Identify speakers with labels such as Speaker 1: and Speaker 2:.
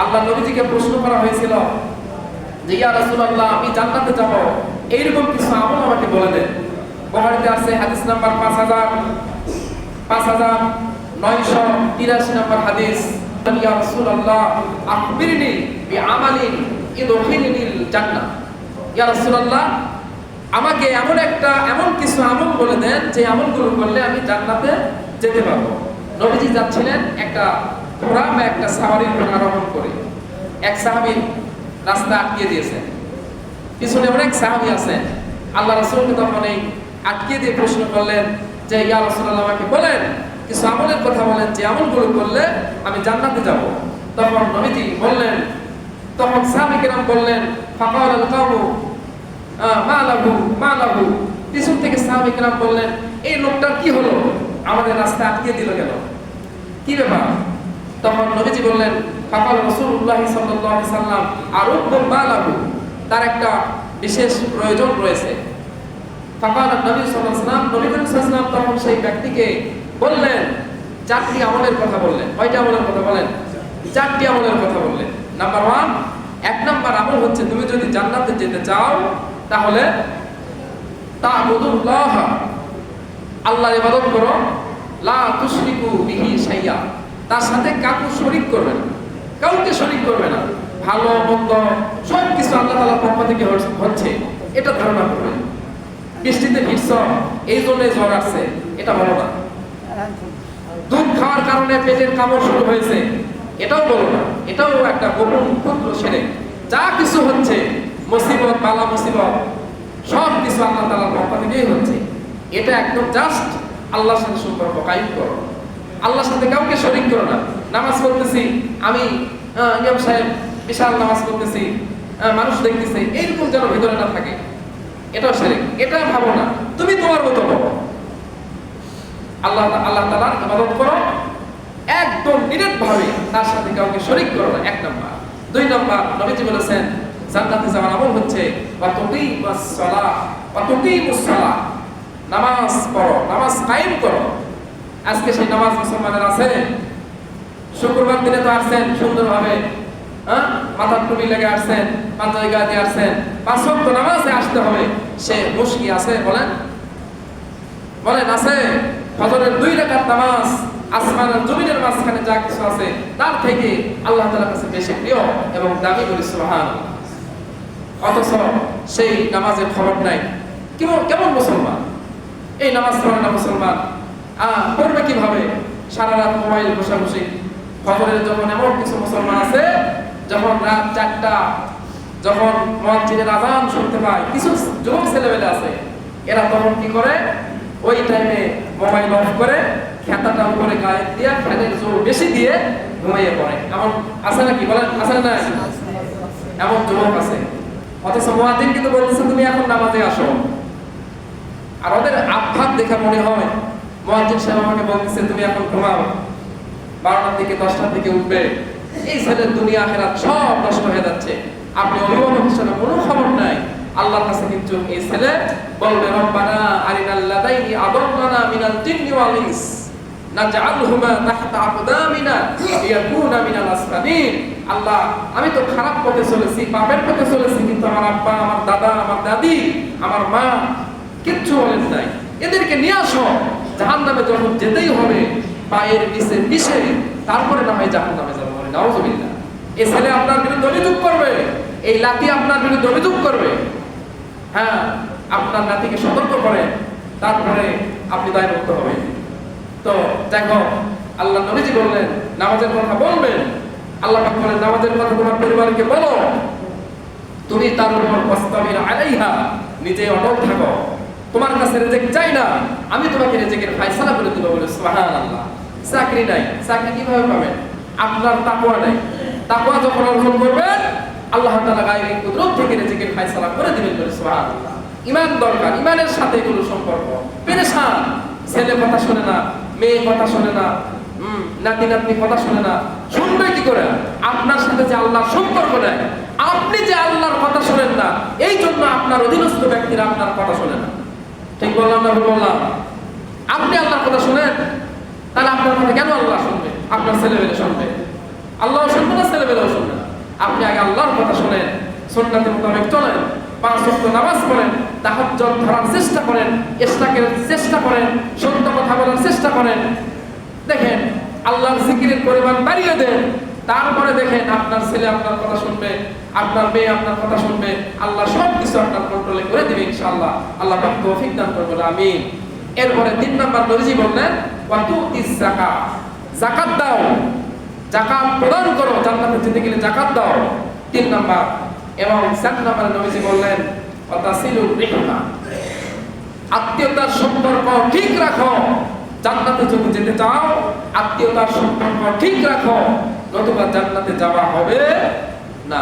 Speaker 1: আল্লাহ নবীজিকে প্রশ্ন করা হয়েছিল যে ইয়া রাসূলুল্লাহ, আমি জান্নাতে যাব, এইরকম কিছু আমল আমাকে বলে দেন। বুখারীতে আছে হাদিস নাম্বার 5983 নম্বর হাদিস। ইয়া রাসূলুল্লাহ, আখবিরনি বিআমালিন ইদখিলনিল জান্নাহ। ইয়া রাসূলুল্লাহ, আমাকে এমন কিছু আমল বলে দেন যে আমলগুলো করলে আমি জান্নাতে যেতে পারবো। নবীজি যাচ্ছিলেন একটা ঘোড়া বা একটা সাওয়ারির উপর আরোহণ করে। এক সাহাবী রাস্তা আটকিয়ে দিয়েছেন, পিছনে অনেক সাহাবী আছেন। আল্লাহ রাসূলকে তখন এই আটকিয়ে দিয়ে প্রশ্ন করলেন যে ইয়া রাসূলুল্লাহ, আমাকে বলেন, কিছু আমলের কথা বলেন যে আমলগুলো করলে আমি জান্নাতে যাব। তখন নবীজি বললেন, তখন সাহাবী কেরাম বললেন, ফাকালাল কাওমু মা লাহু। পিছন থেকে সাহাবী কেরাম বললেন, এই লোকটার কি হলো, আমাদের রাস্তা আটকিয়ে দিল কেন, কি ব্যাপার? তখন নবীজি বললেন, ফাকাল রাসূলুল্লাহ সাল্লাল্লাহু আলাইহি সাল্লাম আরুব্বু মা লাহু, তার একটা বিশেষ প্রয়োজন রয়েছে। ফাকাল নবী সাল্লাল্লাহু আলাইহি সাল্লাম, নবী করিম সাল্লাল্লাহু আলাইহি সাল্লাম তখন সেই ব্যক্তিকে বললেন, চারটি আমলের কথা বললেন। কয়টা আমলের কথা বলেন? চারটি আমলের কথা বললেন। নাম্বার 1, এক নাম্বার আমল হচ্ছে, তুমি যদি জান্নাতে যেতে চাও তাহলে তা'বুদুল্লাহ, আল্লাহর ইবাদত করো, লা তুশরিকু বিহি শাইয়া, তার সাথে কাউকে শরীক করবে না, কাউকে শরীক করবে না। ভালো মন্দ সব কিছু আল্লাহ তাআলার পক্ষ থেকে হচ্ছে এটা ধারণা করবে। বৃষ্টিতে ভিজছ, এই জন্যই জ্বর আসছে, এটা বলো না। দুধ খাওয়ার কারণে পেটের কামড় শুরু হয়েছে, এটাও বলো না। এটাও একটা গোপন ক্ষুদ্র শিরক। যা কিছু হচ্ছে মুসিবত, বালা মুসিবত সব কিছু আল্লাহ তাআলার পক্ষ থেকেই হচ্ছে, এটা একদম জাস্ট আল্লাহর সাথে সম্পর্ক কায়েম করো, আল্লাহর সাথে কাউকে শরীক করো না। নামাজ পড়তেছি আমি, ইমাম সাহেব বিশাল নামাজ পড়তেছি, মানুষ দেখতেছে, এইরকম যেন ভিতরে না থাকে, এটাও শিরক। এটা ভাবো না, তুমি তোমার মতো ভাবো। আল্লাহ তাআলার ইবাদত করো একদম নিরেট ভাবে, তার সাথে কাউকে শরীক করো না, এক নাম্বার। 2 নাম্বার, নবীজি বলেছেন জান্নাতে যাওয়ার আমল হচ্ছে ওয়াতুকিমুস সালাহ, নামাজ পড়ো, নামাজ কায়েম করো। আজকে সেই নামাজ মুসলমানের আছে? শুক্রবার দিনে তো আসছেন সুন্দরভাবে, মাথার টুপি লেগে আসছেন, পাঞ্জাবি গায়ে দিয়ে আসছেন, 5 ওয়াক্ত নামাজে আসতে হবে, সে মুশকি আছে? বলেন আছে? ফজরের 2 রাকাত নামাজ আসমান আর জমিনের মাঝখানে যা কিছু আছে তার থেকে আল্লাহ তাআলার কাছে বেশি প্রিয় এবং দামি, বলি সুবহানাল্লাহ। অথচ সেই নামাজের খবর নাই। কেমন মুসলমান? এই নামাজ পড়ে না মুসলমান, পড়বে কিভাবে? সারা রাত মোবাইল বসাবসি। ফজরের যখন এমন কিছু মুসলমান আছে, যখন রাত 4টা, যখন মুয়াজ্জিনের আযান শুনতে পায়, কিছু যুবক ছেলেমেয়ে আছে, এরা তখন কি করে? ওই টাইমে মোবাইল অফ করে খেতাটা উপরে গায়ে দিয়ে ফ্যানের জোর বেশি দিয়ে ঘুমিয়ে পড়ে। এমন আছে নাকি? বলেন আছে না? এমন যুবক আছে। অথচ মুয়াজ্জিন কিন্তু বলতেছে তুমি এখন নামাজে আসো। আর ওদের আভ্যাস দেখে মনে হয় মুয়াজ্জিন সাহেব আমাকে বলতেছে তুমি এখন ঘুমাও, 12টার দিকে 10টার দিকে উঠবে। এই ছেলের দুনিয়া আখিরাত সব নষ্ট হয়ে যাচ্ছে। আপনি অভিভাবক হিসেবে কোনো খবর নাই। আল্লাহর কাছে কিন্তু এই ছেলে বলবে, রব্বানা আরিনাল লাদাইনি আদাল্লানা মিনাল জিন্নি ওয়াল ইনস নাজআলহুমা তাহতা আকদামিনা লিয়াকুনা মিনাল আসফালিন। আল্লাহ, আমি তো খারাপ পথে চলেছি, পাপের পথে চলেছি, কিন্তু আমার আব্বা, আমার দাদা, আমার দাদি, আমার মা কিচ্ছু বলেন নাই। এদেরকে নিয়ে আসো, জাহান্নামে যখন যেতেই হবে পায়ের নিচে মিশে তারপরে না হয় জাহান্নামে যাবো। বলে নাউযুবিল্লাহ। এই ছেলে আপনার বিরুদ্ধে অভিযোগ করবে, এই লাঠি আপনার বিরুদ্ধে অভিযোগ করবে। হ্যাঁ, আপনার নাতিকে সতর্ক করেন, তারপরে আপনি দায়মুক্ত হবেন। তো দেখো, আল্লাহ নবীজি বললেন নামাজের কথা বলবেন। আল্লাহ পাক বলেন নামাজের কথা তোমার পরিবারকে বলো, তুমি তার উপর ওয়াসতাবির আলাইহা, নিজে অটল থাকো। তোমার কাছে রিজিক চাই না, আমি তোমাকে রিজিকের ফয়সালা করে দেব। বলে সুবহানাল্লাহ। চাকরি নাই, চাকরি কিভাবে পাবেন? আপনার তাকওয়া নাই। তাকওয়া যখন অর্জন করবেন, আল্লাহ তাআলা গায়বী কুদরত থেকে রিজিকের ফয়সালা করে দিবেন। বলে সুবহানাল্লাহ। ঈমান দরকার, ঈমানের সাথে এগুলো সম্পর্ক। পেরেশান, ছেলে কথা শুনে না, মেয়ে কথা শুনে না, নাতি নাতনি কথা শুনে না, শুনবে কি করে? আপনার সাথে যে আল্লাহর সম্পর্ক নেই, আপনি যে আল্লাহর কথা শুনেন না, এই জন্য আপনার অধীনস্থ ব্যক্তিরা আপনার কথা শুনে না। ঠিক বললাম না? বললাম। আপনি আল্লাহর কথা শুনেন, তাহলে আপনার কথা কেন আল্লাহ শুনবে? আপনার ছেলেমেয়ে শুনবে। আল্লাহ শুনবে না, ছেলেমেয়েরাও শুনবে। আপনি আগে আল্লাহর কথা শুনেন, সুন্নাতের মোতাবেক চলেন, 5 ওয়াক্ত নামাজ পড়েন, তাহাজ্জুদ ধরার চেষ্টা করেন, ইসলাকের চেষ্টা করেন, সত্য কথা বলার চেষ্টা করেন। দেখেন আল্লাহর জিকিরের পরিমাণ বাড়িয়ে দেন, তারপরে দেখেন আপনার ছেলে আপনার কথা শুনবে, আপনার মেয়ে আপনার কথা শুনবে, আল্লাহ সব কিছু আপনার কন্ট্রোলে করে দিবে ইনশাআল্লাহ। আল্লাহ পাক তৌফিক দান করবেন, আমিন। এরপরে 3 নাম্বার নবীজি বললেন ওয়া তুতিস যাকাত, যাকাত দাও, যাকাত প্রদান করো, জান্নাতে যেতে গেলে যাকাত দাও, 3 নাম্বার। এবং 4 নাম্বারে নবীজি বললেন ওয়া তাসিলুর রিহমা, আত্মীয়তার সম্পর্ক ঠিক রাখো। জান্নাতে যদি যেতে চাও আত্মীয়তার সম্পর্ক ঠিক রাখো, নতুবা জান্নাতে যাওয়া হবে না।